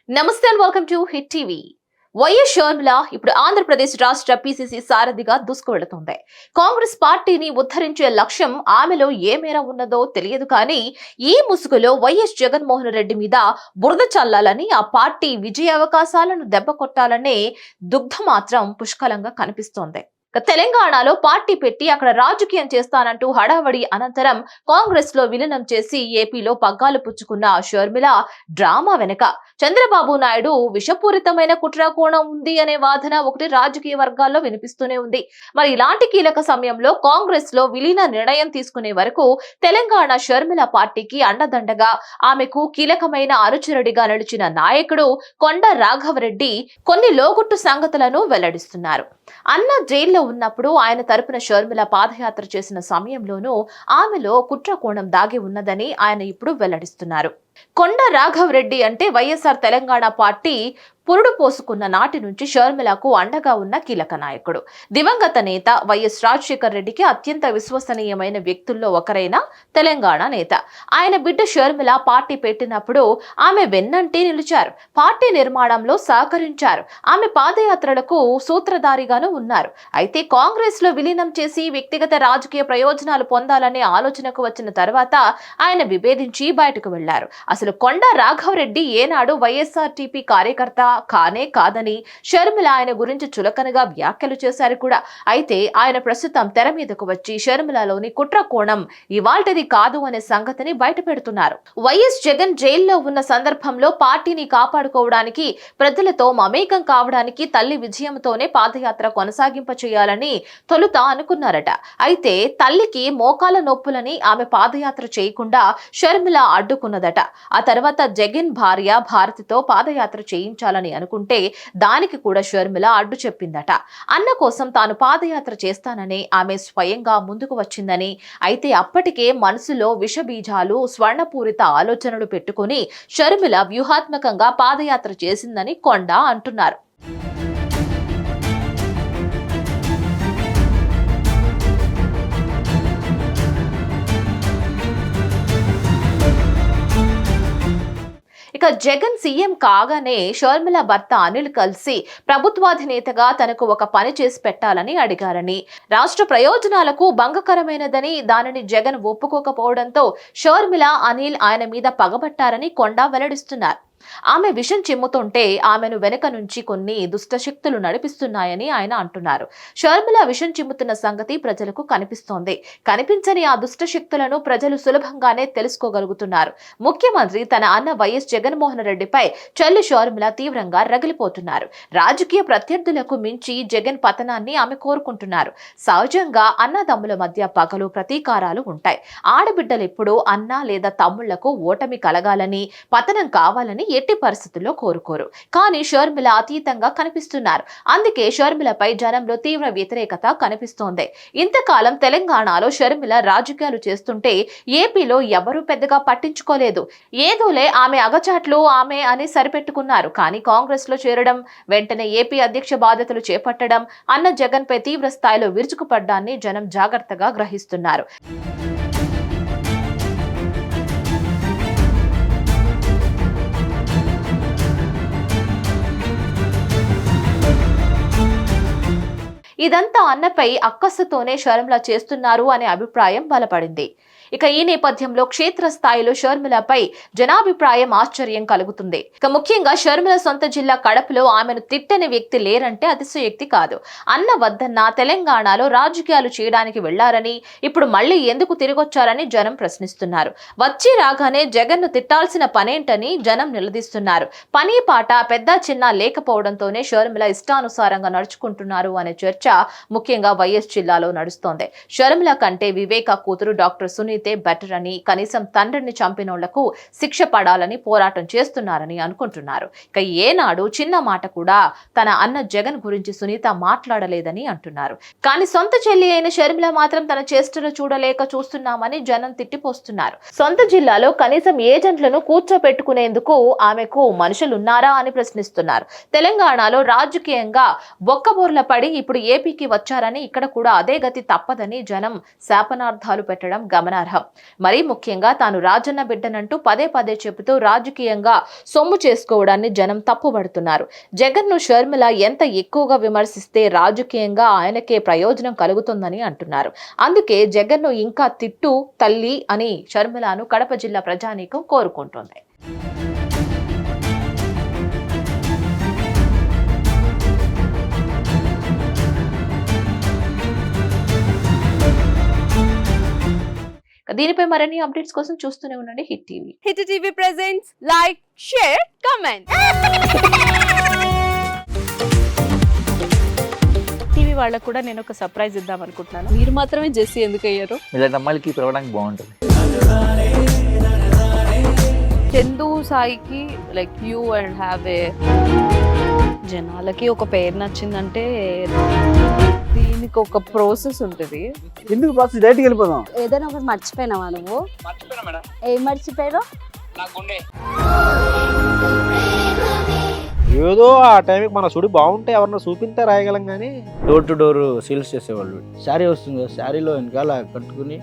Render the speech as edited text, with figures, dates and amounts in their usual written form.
నమస్తే and welcome to hit TV. YS Sharmila ఇప్పుడు ఆంధ్రప్రదేశ్ రాష్ట్ర పిసిసి సారథిగా దూసుకువెళుతోంది. కాంగ్రెస్ పార్టీని ఉద్ధరించే లక్ష్యం ఆమెలో ఏ మేర ఉన్నదో తెలియదు కానీ ఈ ముసుగులో వైఎస్ జగన్మోహన్ రెడ్డి మీద బురద చల్లాలని, ఆ పార్టీ విజయ అవకాశాలను దెబ్బ కొట్టాలనే దుగ్ధ మాత్రం పుష్కలంగా కనిపిస్తోంది. తెలంగాణలో పార్టీ పెట్టి అక్కడ రాజకీయం చేస్తానంటూ హడావడి అనంతరం కాంగ్రెస్ లో విలీనం చేసి ఏపీలో పగ్గాలు పుచ్చుకున్న షర్మిల డ్రామా వెనక చంద్రబాబు నాయుడు విషపూరితమైన కుట్రకోణం ఉంది అనే వాదన ఒకటి రాజకీయ వర్గాల్లో వినిపిస్తూనే ఉంది. మరి ఇలాంటి కీలక సమయంలో కాంగ్రెస్ లో విలీన నిర్ణయం తీసుకునే వరకు తెలంగాణ షర్మిల పార్టీకి అండదండగా ఆమెకు కీలకమైన అనుచరుడిగా నిలిచిన నాయకుడు కొండ రాఘవరెడ్డి కొన్ని లోగుట్టు సంగతులను వెల్లడిస్తున్నారు. అన్న జైల్లో ఉన్నప్పుడు ఆయన తరపున షర్మిల పాదయాత్ర చేసిన సమయంలోనూ ఆమెలో కుట్రకోణం దాగి ఉన్నదని ఆయన ఇప్పుడు వెల్లడిస్తున్నారు. కొండ రాఘవరెడ్డి అంటే వైఎస్ఆర్ తెలంగాణ పార్టీ పురుడు పోసుకున్న నాటి నుంచి షర్మిలకు అండగా ఉన్న కీలక నాయకుడు. దివంగత నేత వైఎస్ రాజశేఖర్ రెడ్డికి అత్యంత విశ్వసనీయమైన వ్యక్తుల్లో ఒకరైన తెలంగాణ నేత. ఆయన బిడ్డ షర్మిల పార్టీ పెట్టినప్పుడు ఆమె వెన్నంటి నిలిచారు. పార్టీ నిర్మాణంలో సహకరించారు. ఆమె పాదయాత్రలకు సూత్రధారిగాను ఉన్నారు. అయితే కాంగ్రెస్ లో విలీనం చేసి వ్యక్తిగత రాజకీయ ప్రయోజనాలు పొందాలనే ఆలోచనకు వచ్చిన తర్వాత ఆయన విభేదించి బయటకు వెళ్లారు. అసలు కొండ రాఘవరెడ్డి ఏనాడు వైఎస్ఆర్టీపీ కార్యకర్త కానే కాదని షర్మిల ఆయన గురించి చులకనగా వ్యాఖ్యలు చేశారు కూడా. అయితే ఆయన ప్రస్తుతం తెర మీదకు వచ్చి షర్మిలలోని కుట్ర కోణం ఇవాల్టిది కాదు అనే సంగతిని బయట పెడుతున్నారు. వైఎస్ జగన్ జైల్లో ఉన్న సందర్భంలో పార్టీని కాపాడుకోవడానికి, ప్రజలతో మమేకం కావడానికి తల్లి విజయంతోనే పాదయాత్ర కొనసాగింప చేయాలని తొలుత అనుకున్నారట. అయితే తల్లికి మోకాల నొప్పులని ఆమె పాదయాత్ర చేయకుండా షర్మిల అడ్డుకున్నదట. ఆ తర్వాత జగన్ భార్య భారతితో పాదయాత్ర చేయించాలని అనుకుంటే దానికి కూడా షర్మిల అడ్డు చెప్పిందట. అన్న కోసం తాను పాదయాత్ర చేస్తానని ఆమె స్వయంగా ముందుకు వచ్చిందని, అయితే అప్పటికే మనసులో విషబీజాలు, స్వర్ణపూరిత ఆలోచనలు పెట్టుకుని షర్మిల వ్యూహాత్మకంగా పాదయాత్ర చేసిందని కొండ అంటున్నారు. ఇక జగన్ సీఎం కాగానే షర్మిల భర్త అనిల్ కలిసి ప్రభుత్వాధినేతగా తనకు ఒక పని చేసి పెట్టాలని అడిగారని, రాష్ట్ర ప్రయోజనాలకు భంగకరమైనదని దానిని జగన్ ఒప్పుకోకపోవడంతో షర్మిల, అనిల్ ఆయన మీద పగబట్టారని కొండ వెల్లడిస్తున్నారు. ఆమె విషం చిమ్ముతుంటే ఆమెను వెనక నుంచి కొన్ని దుష్టశక్తులు నడిపిస్తున్నాయని ఆయన అంటున్నారు. షర్మిల విషం చిమ్ముతున్న సంగతి ప్రజలకు కనిపిస్తోంది. కనిపించని ఆ దుష్టశక్తులను ప్రజలు సులభంగానే తెలుసుకోగలుగుతున్నారు. ముఖ్యమంత్రి తన అన్న వైఎస్ జగన్మోహన్ రెడ్డిపై చెల్లి షర్మిల తీవ్రంగా రగిలిపోతున్నారు. రాజకీయ ప్రత్యర్థులకు మించి జగన్ పతనాన్ని ఆమె కోరుకుంటున్నారు. సహజంగా అన్నదమ్ముల మధ్య పగలు, ప్రతీకారాలు ఉంటాయి. ఆడబిడ్డలు ఎప్పుడూ అన్న లేదా తమ్ముళ్లకు ఓటమి కలగాలని, పతనం కావాలని ఎట్టి పరిస్థితుల్లో కోరుకోరు. కానీ షర్మిల అతీతంగా కనిపిస్తున్నారు. అందుకే షర్మిలపై జనంలో తీవ్ర వ్యతిరేకత కనిపిస్తోంది. ఇంతకాలం తెలంగాణలో షర్మిల రాజకీయాలు చేస్తుంటే ఏపీలో ఎవరూ పెద్దగా పట్టించుకోలేదు. ఏదోలే ఆమె అగచాట్లు ఆమె అని సరిపెట్టుకున్నారు. కానీ కాంగ్రెస్ లో చేరడం, వెంటనే ఏపీ అధ్యక్ష బాధ్యతలు చేపట్టడం అన్న జగన్ పై తీవ్ర స్థాయిలో విరుచుకుపడ్డాన్ని జనం జాగ్రత్తగా గ్రహిస్తున్నారు. ఇదంతా అన్నపై అక్కసుతోనే షర్మిల చేస్తున్నారు అనే అభిప్రాయం బలపడింది. ఇక ఈ నేపథ్యంలో క్షేత్రస్థాయిలో షర్మిలపై జనాభిప్రాయం ఆశ్చర్యం కలుగుతుంది. ఇక ముఖ్యంగా షర్మిల సొంత జిల్లా కడపలో ఆమెను తిట్టని వ్యక్తి లేరంటే అతిశయోక్తి కాదు. అన్న వద్దన్న తెలంగాణలో రాజకీయాలు చేయడానికి వెళ్లారని, ఇప్పుడు మళ్లీ ఎందుకు తిరిగొచ్చారని జనం ప్రశ్నిస్తున్నారు. వచ్చి రాగానే జగన్ ను తిట్టాల్సిన పనేంటని జనం నిలదీస్తున్నారు. పని పాట పెద్ద చిన్న లేకపోవడంతోనే షర్మిల ఇష్టానుసారంగా నడుచుకుంటున్నారు అనే చర్చ ముఖ్యంగా వైఎస్ జిల్లాలో నడుస్తోంది. షర్మిల కంటే వివేక కూతురు డాక్టర్ సునీతే బెటర్ అని, కనీసం తండ్రిని చంపినోళ్లకు శిక్ష పడాలని పోరాటం చేస్తున్నారని అనుకుంటున్నారు. ఇక ఏనాడు చిన్న మాట కూడా తన అన్న జగన్ గురించి సునీత మాట్లాడలేదని అంటున్నారు. కానీ సొంత చెల్లి అయిన షర్మిల మాత్రం తన చేష్టలు చూడలేక చూస్తున్నామని జనం తిట్టిపోస్తున్నారు. సొంత జిల్లాలో కనీసం ఏజెంట్లను కూర్చోపెట్టుకునేందుకు ఆమెకు మనుషులున్నారా అని ప్రశ్నిస్తున్నారు. తెలంగాణలో రాజకీయంగా బొక్కబోర్ల పడి ఇప్పుడు ఏపీకి వచ్చారని, ఇక్కడ కూడా అదే గతి తప్పదని జనం శాపనార్థాలు పెట్టడం గమనార్హం. గమనార్హం. మరీ ముఖ్యంగా తాను రాజన్న బిడ్డనంటూ పదే పదే చెబుతూ రాజకీయంగా సొమ్ము చేసుకోవడాన్ని జనం తప్పుపడుతున్నారు. జగన్ ను షర్మిల ఎంత ఎక్కువగా విమర్శిస్తే రాజకీయంగా ఆయనకే ప్రయోజనం కలుగుతుందని అంటున్నారు. అందుకే జగన్ ను ఇంకా తిట్టు తల్లి అని షర్మిలను కడప జిల్లా ప్రజానీకం కోరుకుంటోంది. దీనిపై మరిన్ని అప్డేట్స్ కోసం చూస్తూనే ఉండండి hit TV. Hit TV presents like, share, comment. TV వాళ్ళకు కూడా నేను ఒక సర్ప్రైజ్ ఇద్దాం అనుకుంటున్నాను. మీరు మాత్రమే జెస్సీ ఎందుకు అయ్యారు? ఇలాంటి అమ్మాయిలకి పిలవడానికి బాగుంటుంది. చందు సాయికి like you and have a జనాలకి ఒక పేరు నచ్చిందంటే దీనికి ఒక ప్రాసెస్ ఉంటుంది. ఎందుకు బాక్స్ డైరెక్ట్కి వెళ్ళిపోదాం. ఏదైనా ఒకటి మర్చిపోయినావా నువ్వు? ఏం మర్చిపోయావు? ఏదో ఆ టైంకి మన సుడి బాగుంటే ఎవరన్నా చూపిస్తే రాయగలం కానీ డోర్ టు డోర్ సేల్స్ చేసేవాళ్ళు. శారీ వస్తుంది, శారీలో వెనకాల కట్టుకుని